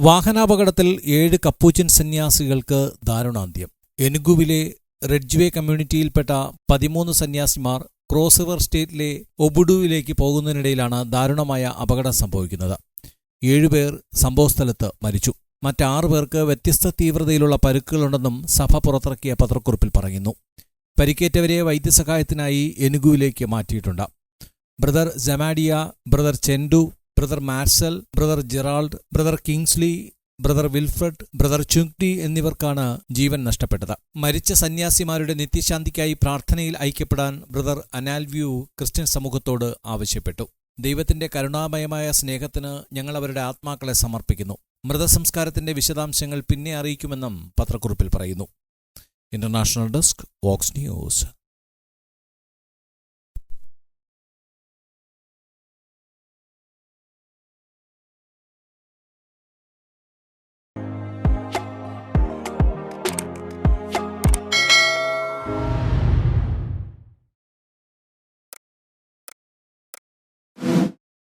വാഹനാപകടത്തിൽ 7 കപ്പൂച്ചിൻ സന്യാസികൾക്ക് ദാരുണാന്ത്യം. എനുഗുവിലെ റെഡ്ജ്വേ കമ്മ്യൂണിറ്റിയിൽപ്പെട്ട 13 സന്യാസിമാർ ക്രോസ് റിവർ സ്റ്റേറ്റിലെ ഒബുഡുവിലേക്ക് പോകുന്നതിനിടയിലാണ് ദാരുണമായ അപകടം സംഭവിക്കുന്നത്. 7 പേർ സംഭവസ്ഥലത്ത് മരിച്ചു. മറ്റ് 6 പേർക്ക് വ്യത്യസ്ത തീവ്രതയിലുള്ള പരുക്കുകളുണ്ടെന്നും സഭ പുറത്തിറക്കിയ പത്രക്കുറിപ്പിൽ പറയുന്നു. പരിക്കേറ്റവരെ വൈദ്യസഹായത്തിനായി എനുഗുവിലേക്ക് മാറ്റിയിട്ടുണ്ട്. Brother Jamadia, brother Chendu, brother Marcel, brother Gerald, brother Kingsley, brother Wilfred, brother Chungti എന്നിവർക്കാണ് ജീവൻ നഷ്ടപ്പെട്ടത്. മരിച്ച സന്യാസിമാരുടെ നിത്യശാന്തിക്കായി പ്രാർത്ഥനയിൽ ഐക്യപ്പെടാൻ ബ്രദർ അനാൽവ്യൂ ക്രിസ്ത്യൻ സമൂഹത്തോട് ആവശ്യപ്പെട്ടു. ദൈവത്തിന്റെ കരുണാമയമായ സ്നേഹത്തിന് ഞങ്ങൾ അവരുടെ ആത്മാക്കളെ സമർപ്പിക്കുന്നു. മൃതസംസ്കാരത്തിന്റെ വിശദാംശങ്ങൾ പിന്നെ അറിയിക്കുമെന്നും പത്രക്കുറിപ്പിൽ പറയുന്നു. International desk, Vox news.